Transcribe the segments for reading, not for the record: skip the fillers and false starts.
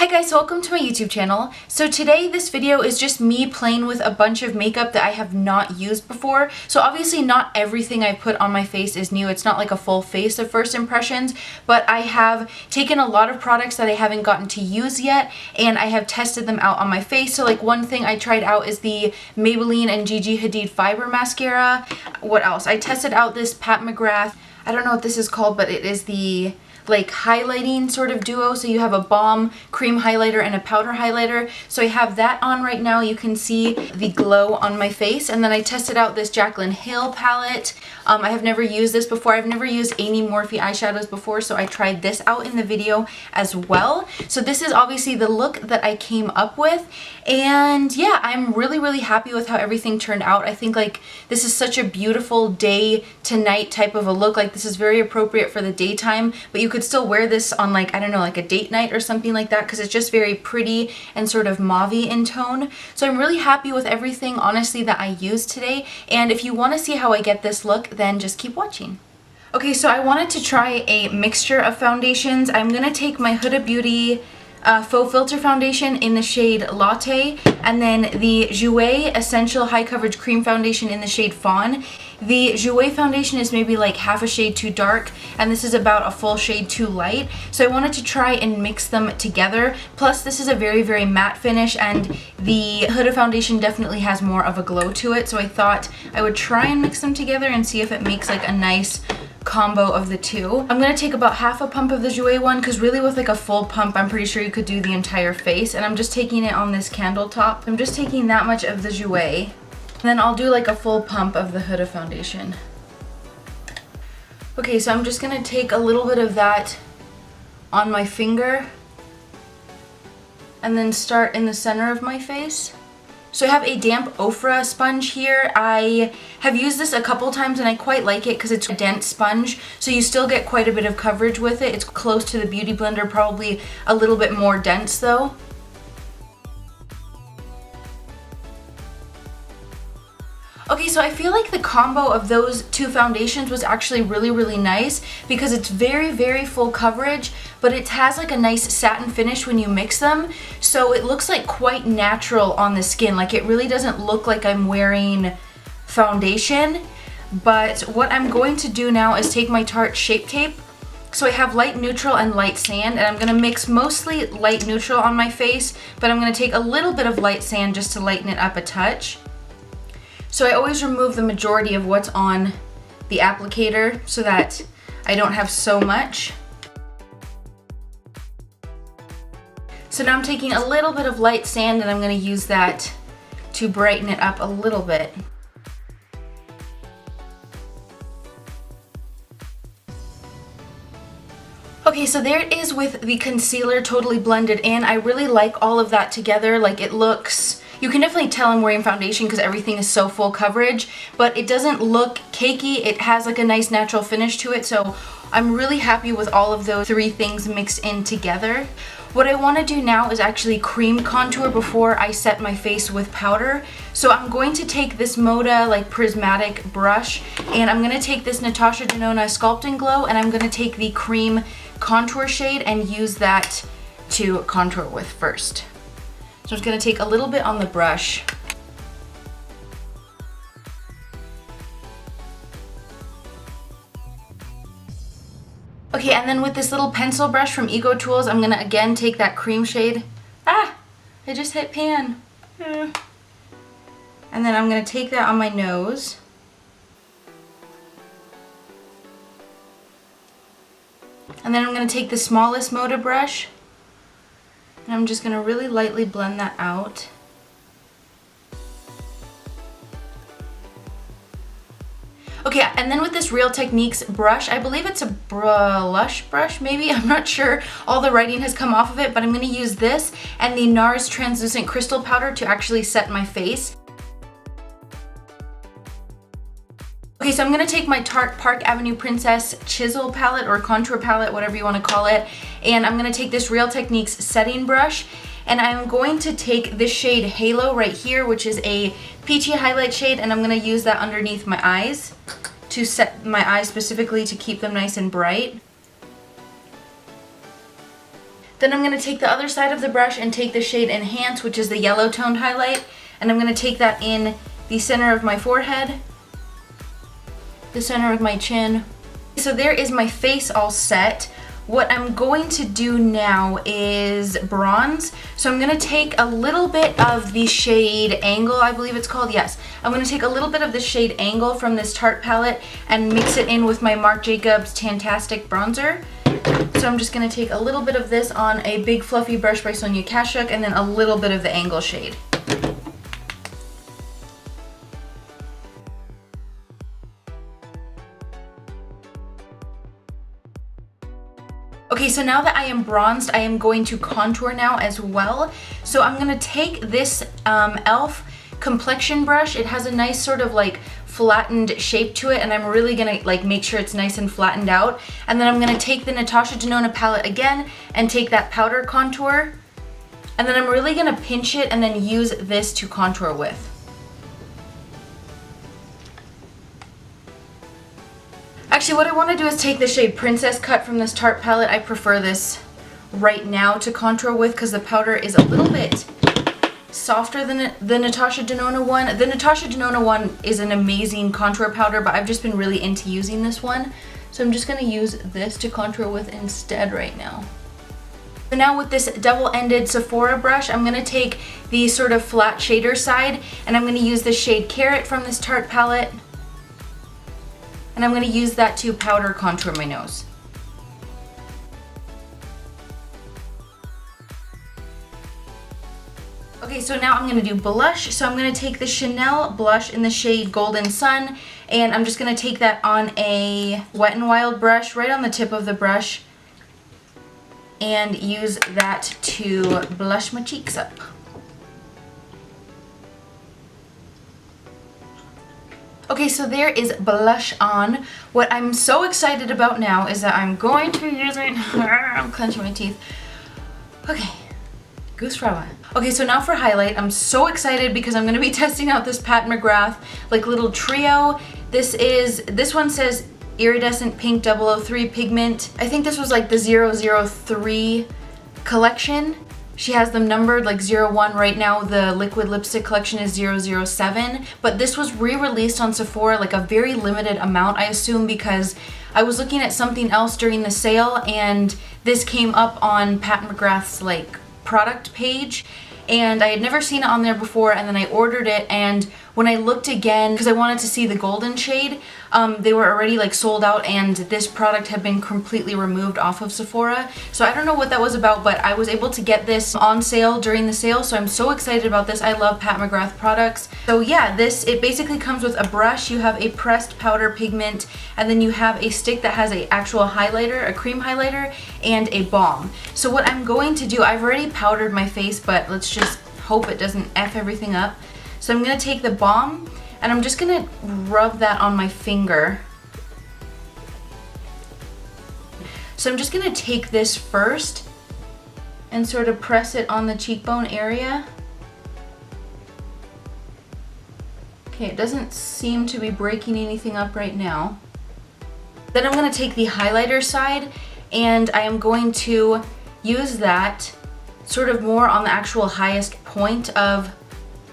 Hi guys, welcome to my YouTube channel. So today this video is just me playing with a bunch of makeup that I have not used before. So obviously not everything I put on my face is new. It's not like a full face of first impressions, but I have taken a lot of products that I haven't gotten to use yet and I have tested them out on my face. So like one thing I tried out is the Maybelline and Gigi Hadid Fiber Mascara. What else? I tested out this Pat McGrath, I don't know what this is called, but it is the like highlighting sort of duo. So you have a balm cream highlighter and a powder highlighter. So I have that on right now. You can see the glow on my face. And then I tested out this Jaclyn Hill palette. I have never used this before. I've never used any Morphe eyeshadows before, so I tried this out in the video as well. So this is obviously the look that I came up with. And yeah, I'm really happy with how everything turned out. I think like this is such a beautiful day to night type of a look. Like this is very appropriate for the daytime, but you could still wear this on like, I don't know, like a date night or something like that because it's just very pretty and sort of mauve-y in tone. So I'm really happy with everything, honestly, that I used today. And if you want to see how I get this look, then just keep watching. Okay, so I wanted to try a mixture of foundations. I'm going to take my Huda Beauty Faux Filter Foundation in the shade Latte, and then the Jouer Essential High Coverage Cream Foundation in the shade Fawn. The Jouer foundation is maybe like half a shade too dark, and this is about a full shade too light. So I wanted to try and mix them together. Plus this is a very matte finish, and the Huda foundation definitely has more of a glow to it. So I thought I would try and mix them together and see if it makes like a nice combo of the two. I'm going to take about half a pump of the Jouer one because really with like a full pump I'm pretty sure you could do the entire face, and I'm just taking it on this candle top. I'm just taking that much of the Jouer. Then I'll do like a full pump of the Huda foundation. Okay, so I'm just gonna take a little bit of that on my finger and then start in the center of my face. So I have a damp Ofra sponge here. I have used this a couple times and I quite like it because it's a dense sponge, so you still get quite a bit of coverage with it. It's close to the Beauty Blender, probably a little bit more dense though. Okay, so I feel like the combo of those two foundations was actually really nice because it's very full coverage, but it has like a nice satin finish when you mix them. So it looks like quite natural on the skin. Like it really doesn't look like I'm wearing foundation. But what I'm going to do now is take my Tarte Shape Tape. So I have light neutral and light sand, and I'm going to mix mostly light neutral on my face, but I'm going to take a little bit of light sand just to lighten it up a touch. So I always remove the majority of what's on the applicator so that I don't have so much. So now I'm taking a little bit of light sand and I'm going to use that to brighten it up a little bit. Okay, so there it is with the concealer totally blended in. I really like all of that together. Like it looks, you can definitely tell I'm wearing foundation because everything is so full coverage, but it doesn't look cakey. It has like a nice natural finish to it, so I'm really happy with all of those three things mixed in together. What I want to do now is actually cream contour before I set my face with powder. So I'm going to take this Moda like prismatic brush, and I'm going to take this Natasha Denona Sculpt and Glow, and I'm going to take the cream contour shade and use that to contour with first. So I'm just going to take a little bit on the brush. Okay, and then with this little pencil brush from Ego Tools, I'm going to again take that cream shade. Ah! I just hit pan. And then I'm going to take that on my nose. And then I'm going to take the smallest Moda brush. And I'm just going to really lightly blend that out. Okay, and then with this Real Techniques brush, I believe it's a blush brush maybe, I'm not sure. All the writing has come off of it, but I'm going to use this and the Nars Translucent Crystal Powder to actually set my face. Okay, so I'm going to take my Tarte Park Avenue Princess Chisel palette or contour palette, whatever you want to call it, and I'm going to take this Real Techniques setting brush, and I'm going to take this shade Halo right here, which is a peachy highlight shade, and I'm going to use that underneath my eyes to set my eyes specifically to keep them nice and bright. Then I'm going to take the other side of the brush and take the shade Enhance, which is the yellow toned highlight, and I'm going to take that in the center of my forehead, the center of my chin. So there is my face all set. What I'm going to do now is bronze. So I'm going to take a little bit of the shade Angle, I believe it's called. Yes. I'm going to take a little bit of the shade Angle from this Tarte palette and mix it in with my Marc Jacobs Tantastic bronzer. So I'm just going to take a little bit of this on a big fluffy brush by Sonia Kashuk and then a little bit of the Angle shade. Okay, so now that I am bronzed, I am going to contour now as well. So I'm going to take this e.l.f. Complexion brush. It has a nice sort of like flattened shape to it, and I'm really going to like make sure it's nice and flattened out. And then I'm going to take the Natasha Denona palette again and take that powder contour. And then I'm really going to pinch it and then use this to contour with. Actually, what I want to do is take the shade Princess Cut from this Tarte palette. I prefer this right now to contour with because the powder is a little bit softer than the Natasha Denona one. The Natasha Denona one is an amazing contour powder, but I've just been really into using this one. So I'm just going to use this to contour with instead right now. So now with this double-ended Sephora brush, I'm going to take the sort of flat shader side, and I'm going to use the shade Carrot from this Tarte palette. And I'm going to use that to powder contour my nose. Okay, so now I'm going to do blush. So I'm going to take the Chanel blush in the shade Golden Sun, and I'm just going to take that on a Wet n Wild brush, right on the tip of the brush, and use that to blush my cheeks up. Okay, so there is blush on. What I'm so excited about now is that I'm going to be using, I'm clenching my teeth. Okay, Goosefrawa. Okay, so now for highlight, I'm so excited because I'm going to be testing out this Pat McGrath like little trio. This one says Iridescent Pink 003 Pigment. I think this was like the 003 collection. She has them numbered like 01 right now. The liquid lipstick collection is 007, but this was re-released on Sephora, like a very limited amount, I assume, because I was looking at something else during the sale and this came up on Pat McGrath's like product page, and I had never seen it on there before, and then I ordered it, and when I looked again, because I wanted to see the golden shade, they were already like sold out, and this product had been completely removed off of Sephora. So I don't know what that was about, but I was able to get this on sale during the sale, so I'm so excited about this. I love Pat McGrath products. So yeah, it basically comes with a brush, you have a pressed powder pigment, and then you have a stick that has an actual highlighter, a cream highlighter, and a balm. So what I'm going to do, I've already powdered my face, but let's just hope it doesn't F everything up. So I'm going to take the balm and I'm just going to rub that on my finger. So I'm just going to take this first and sort of press it on the cheekbone area. Okay, it doesn't seem to be breaking anything up right now. Then I'm going to take the highlighter side and I am going to use that sort of more on the actual highest point of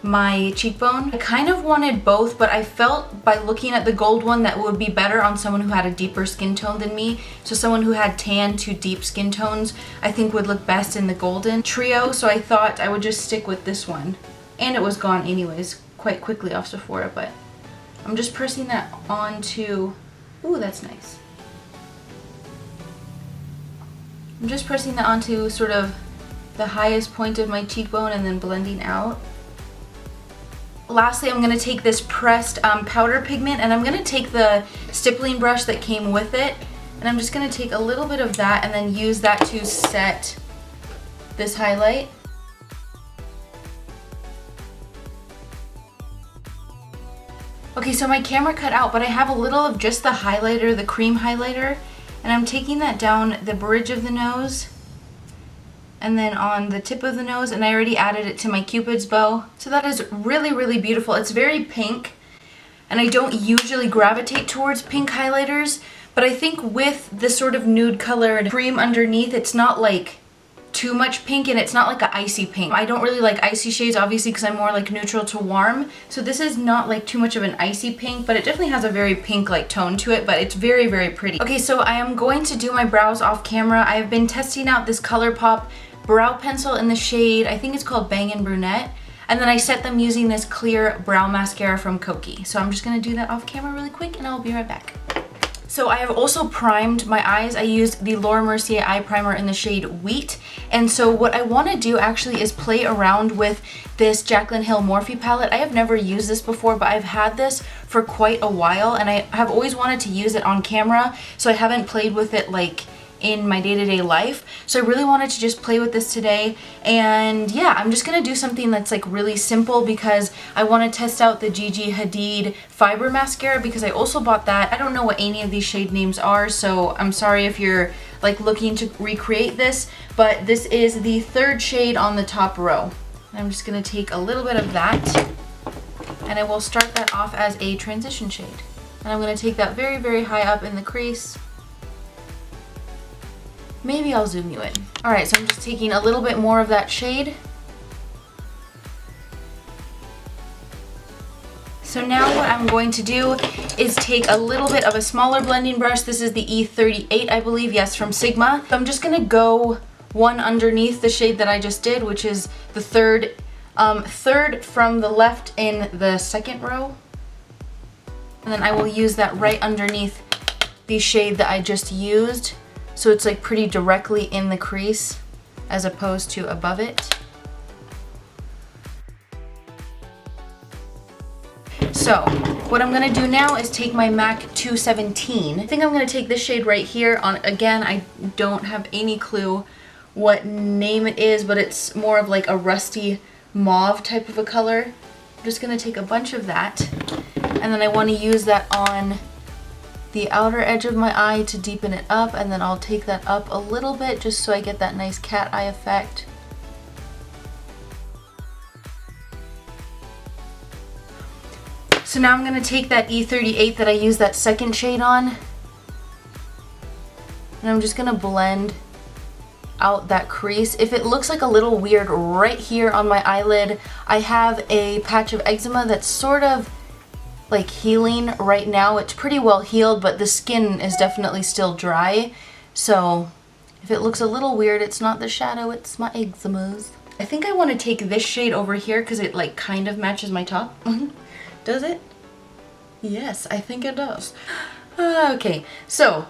my cheekbone. I kind of wanted both, but I felt by looking at the gold one that it would be better on someone who had a deeper skin tone than me. So someone who had tan to deep skin tones I think would look best in the golden trio, so I thought I would just stick with this one. And it was gone anyways quite quickly off Sephora, but I'm just pressing that onto, ooh, that's nice. I'm just pressing that onto sort of the highest point of my cheekbone and then blending out. Lastly, I'm going to take this pressed powder pigment and I'm going to take the stippling brush that came with it, and I'm just going to take a little bit of that and then use that to set this highlight. Okay, so my camera cut out, but I have a little of just the highlighter, the cream highlighter, and I'm taking that down the bridge of the nose and then on the tip of the nose, and I already added it to my Cupid's bow. So that is really, really beautiful. It's very pink, and I don't usually gravitate towards pink highlighters, but I think with this sort of nude colored cream underneath, it's not like too much pink, and it's not like an icy pink. I don't really like icy shades, obviously, because I'm more like neutral to warm. So this is not like too much of an icy pink, but it definitely has a very pink like tone to it, but it's very, very pretty. Okay, so I am going to do my brows off camera. I've been testing out this Colourpop brow pencil in the shade, I think it's called Bangin' Brunette. And then I set them using this clear brow mascara from Kokie. So I'm just gonna do that off camera really quick and I'll be right back. So I have also primed my eyes. I used the Laura Mercier eye primer in the shade Wheat. And so what I wanna do actually is play around with this Jaclyn Hill Morphe palette. I have never used this before, but I've had this for quite a while and I have always wanted to use it on camera. So I haven't played with it like in my day-to-day life. So I really wanted to just play with this today. And yeah, I'm just gonna do something that's like really simple because I want to test out the Gigi Hadid Fiber Mascara because I also bought that. I don't know what any of these shade names are, so I'm sorry if you're like looking to recreate this, but this is the third shade on the top row. I'm just gonna take a little bit of that and I will start that off as a transition shade. And I'm gonna take that very, very high up in the crease. Maybe I'll zoom you in. All right, so I'm just taking a little bit more of that shade. So now what I'm going to do is take a little bit of a smaller blending brush. This is the E38, I believe, yes, from Sigma. So I'm just gonna go one underneath the shade that I just did, which is the third from the left in the second row. And then I will use that right underneath the shade that I just used. So it's like pretty directly in the crease as opposed to above it. So what I'm gonna do now is take my MAC 217. I think I'm gonna take this shade right here on, again, I don't have any clue what name it is, but it's more of like a rusty mauve type of a color. I'm just gonna take a bunch of that and then I wanna use that on the outer edge of my eye to deepen it up, and then I'll take that up a little bit just so I get that nice cat eye effect. So now I'm going to take that E38 that I used that second shade on, and I'm just going to blend out that crease. If it looks like a little weird right here on my eyelid, I have a patch of eczema that's sort of like healing right now. It's pretty well healed, but the skin is definitely still dry. So if it looks a little weird, it's not the shadow, it's my eczemas. I think I want to take this shade over here because it like kind of matches my top. Does it? Yes, I think it does. Okay, so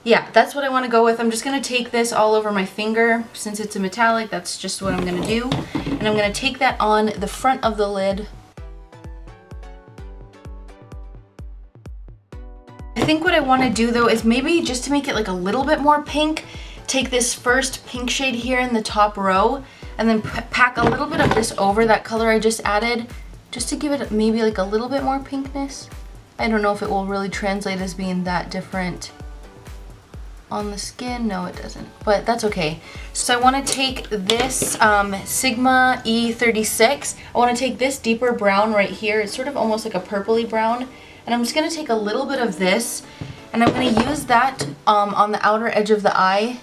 yeah, that's what I want to go with. I'm just going to take this all over my finger. Since it's a metallic, that's just what I'm going to do. And I'm going to take that on the front of the lid. I think what I want to do though is maybe just to make it like a little bit more pink, take this first pink shade here in the top row and then pack a little bit of this over that color I just added just to give it maybe like a little bit more pinkness. I don't know if it will really translate as being that different on the skin. No, it doesn't, but that's okay. So I want to take this Sigma E36. I want to take this deeper brown right here. It's sort of almost like a purpley brown. And I'm just going to take a little bit of this and I'm going to use that on the outer edge of the eye.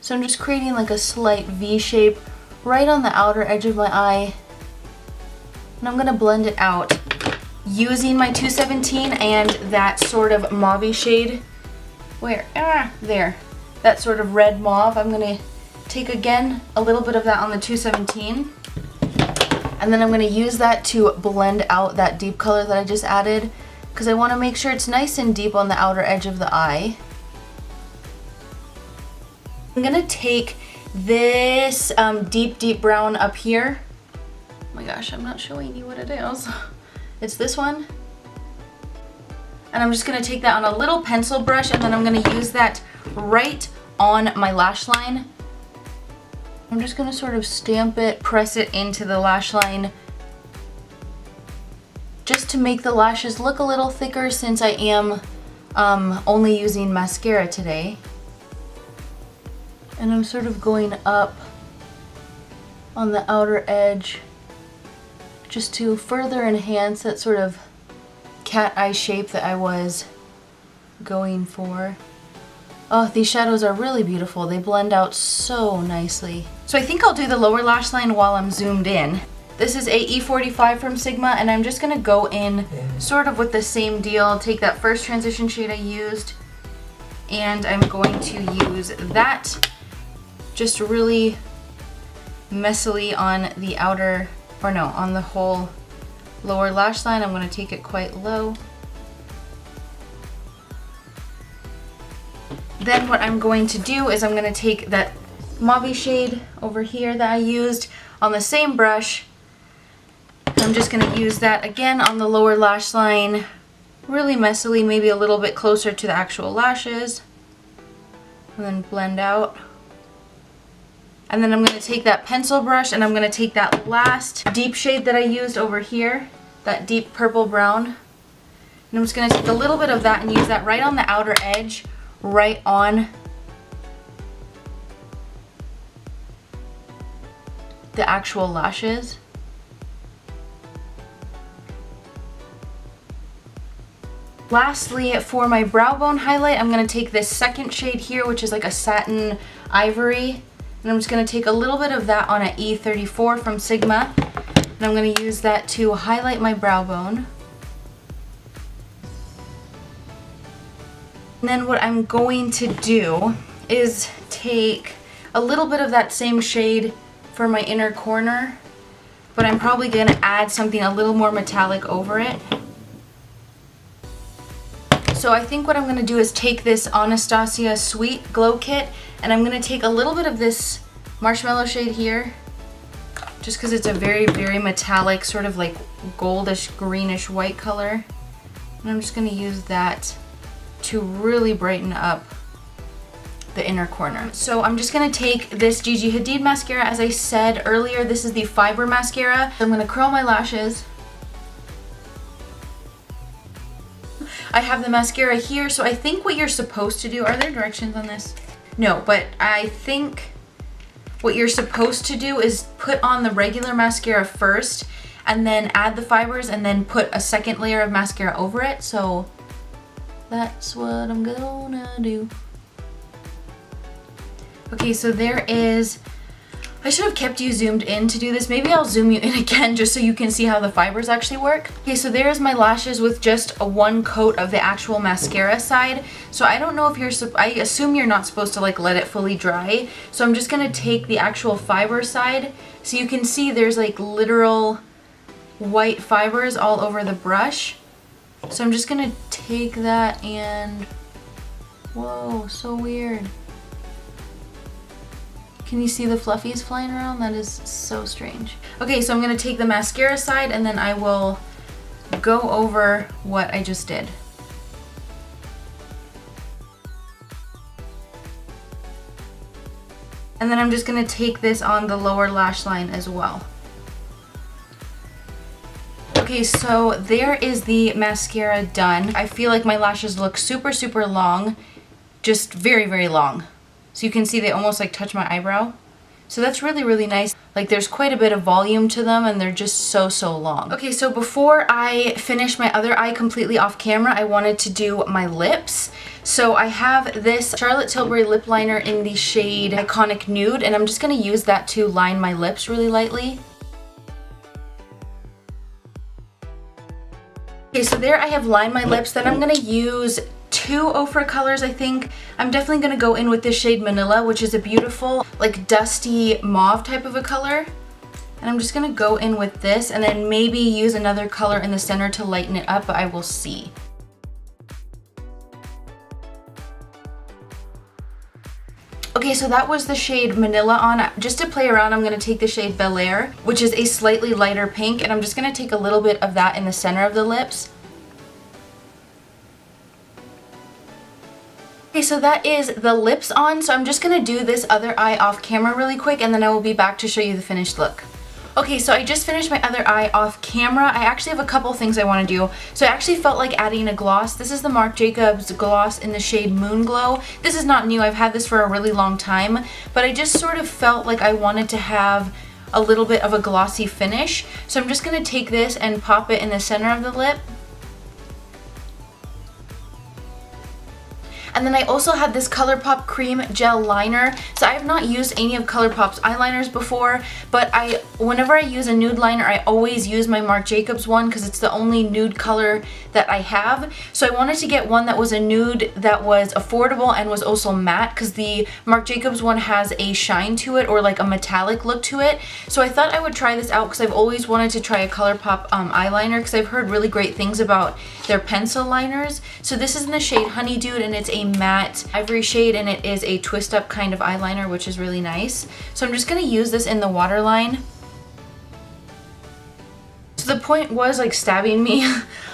So I'm just creating like a slight V shape right on the outer edge of my eye. And I'm going to blend it out using my 217 and that sort of mauve shade. Where? There. That sort of red mauve. I'm going to take again a little bit of that on the 217. And then I'm going to use that to blend out that deep color that I just added because I want to make sure it's nice and deep on the outer edge of the eye. I'm going to take this deep brown up here. Oh my gosh, I'm not showing you what it is. It's this one. And I'm just going to take that on a little pencil brush and then I'm going to use that right on my lash line. I'm just going to sort of stamp it, press it into the lash line just to make the lashes look a little thicker since I am only using mascara today. And I'm sort of going up on the outer edge just to further enhance that sort of cat eye shape that I was going for. Oh, these shadows are really beautiful. They blend out so nicely. So I think I'll do the lower lash line while I'm zoomed in. This is a E45 from Sigma, and I'm just gonna go in sort of with the same deal. Take that first transition shade I used, and I'm going to use that just really messily on the outer, or no, on the whole lower lash line. I'm gonna take it quite low. Then what I'm going to do is I'm going to take that mauve shade over here that I used on the same brush. I'm just going to use that again on the lower lash line, really messily, maybe a little bit closer to the actual lashes, and then blend out. And then I'm going to take that pencil brush and I'm going to take that last deep shade that I used over here, that deep purple brown, and I'm just going to take a little bit of that and use that right on the outer edge, right on the actual lashes. Lastly, for my brow bone highlight, I'm going to take this second shade here, which is like a satin ivory, and I'm just going to take a little bit of that on an E34 from Sigma, and I'm going to use that to highlight my brow bone. And then what I'm going to do is take a little bit of that same shade for my inner corner, but I'm probably going to add something a little more metallic over it. So I think what I'm going to do is take this Anastasia Sweet Glow Kit, and I'm going to take a little bit of this marshmallow shade here, just because it's a very, very metallic, sort of like goldish, greenish white color. And I'm just going to use that to really brighten up the inner corner. So I'm just going to take this Gigi Hadid mascara. As I said earlier, this is the Fiber Mascara. I'm going to curl my lashes. I have the mascara here, so I think what you're supposed to do, are there directions on this? No, but I think what you're supposed to do is put on the regular mascara first and then add the fibers and then put a second layer of mascara over it. So that's what I'm gonna do. Okay, so there is, I should have kept you zoomed in to do this. Maybe I'll zoom you in again just so you can see how the fibers actually work. Okay, so there's my lashes with just a one coat of the actual mascara side. So I don't know if you're, I assume you're not supposed to like let it fully dry. So I'm just gonna take the actual fiber side. So you can see there's like literal white fibers all over the brush. So I'm just gonna take that and, whoa, so weird. Can you see the fluffies flying around? That is so strange. Okay, so I'm gonna take the mascara side and then I will go over what I just did. And then I'm just gonna take this on the lower lash line as well. Okay, so there is the mascara done. I feel like my lashes look super, super long, just very, very long. So you can see they almost like touch my eyebrow. So that's really, really nice. Like there's quite a bit of volume to them and they're just so, so long. Okay, so before I finish my other eye completely off camera, I wanted to do my lips. So I have this Charlotte Tilbury lip liner in the shade Iconic Nude, and I'm just gonna use that to line my lips really lightly. Okay, so there I have lined my lips. Then I'm gonna use two Ofra colors, I think. I'm definitely gonna go in with this shade Manila, which is a beautiful, like dusty mauve type of a color. And I'm just gonna go in with this and then maybe use another color in the center to lighten it up, but I will see. Okay, so that was the shade Manila on. Just to play around, I'm gonna take the shade Bel Air, which is a slightly lighter pink, and I'm just gonna take a little bit of that in the center of the lips. Okay, so that is the lips on, so I'm just gonna do this other eye off camera really quick, and then I will be back to show you the finished look. Okay, so I just finished my other eye off camera. I actually have a couple things I want to do. So I actually felt like adding a gloss. This is the Marc Jacobs gloss in the shade Moonglow. This is not new. I've had this for a really long time, but I just sort of felt like I wanted to have a little bit of a glossy finish. So I'm just going to take this and pop it in the center of the lip. And then I also had this Colourpop Cream Gel Liner. So I have not used any of Colourpop's eyeliners before, but whenever I use a nude liner, I always use my Marc Jacobs one because it's the only nude color that I have. So I wanted to get one that was a nude that was affordable and was also matte, because the Marc Jacobs one has a shine to it, or like a metallic look to it. So I thought I would try this out because I've always wanted to try a Colourpop eyeliner, because I've heard really great things about their pencil liners. So this is in the shade Honeydude, and it's a matte ivory shade, and it is a twist up kind of eyeliner, which is really nice. So I'm just going to use this in the waterline. So the point was like stabbing me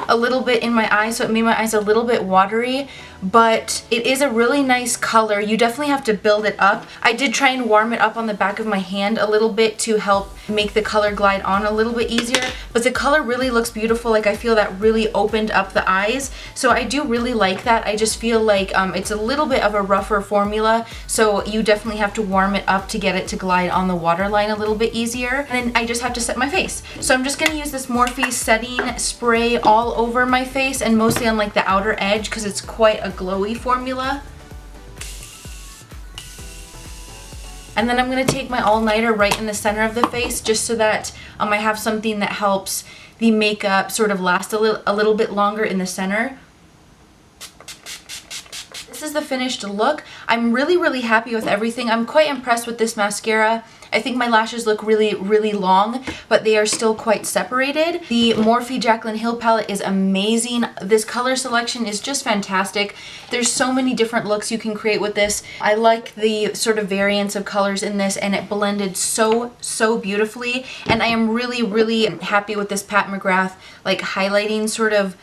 a little bit in my eye, so it made my eyes a little bit watery, but it is a really nice color. You definitely have to build it up. I did try and warm it up on the back of my hand a little bit to help make the color glide on a little bit easier, but the color really looks beautiful. Like, I feel that really opened up the eyes, so I do really like that. I just feel like it's a little bit of a rougher formula, so you definitely have to warm it up to get it to glide on the waterline a little bit easier. And then I just have to set my face. So I'm just going to use this Morphe setting spray all over my face, and mostly on like the outer edge because it's quite a glowy formula. And then I'm going to take my all-nighter right in the center of the face, just so that I have something that helps the makeup sort of last a little bit longer in the center. This is the finished look. I'm really happy with everything. I'm quite impressed with this mascara. I think my lashes look really long, but they are still quite separated. The Morphe Jaclyn Hill palette is amazing. This color selection is just fantastic. There's so many different looks you can create with this. I like the sort of variance of colors in this, and it blended so beautifully. And I am really happy with this Pat McGrath like highlighting sort of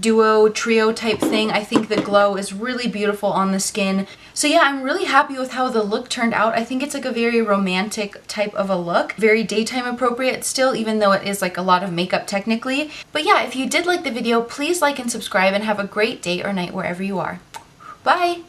duo trio type thing. I think the glow is really beautiful on the skin. So yeah, I'm really happy with how the look turned out. I think it's like a very romantic type of a look, very daytime appropriate still, even though it is like a lot of makeup technically. But yeah, if you did like the video, please like and subscribe, and have a great day or night wherever you are. Bye!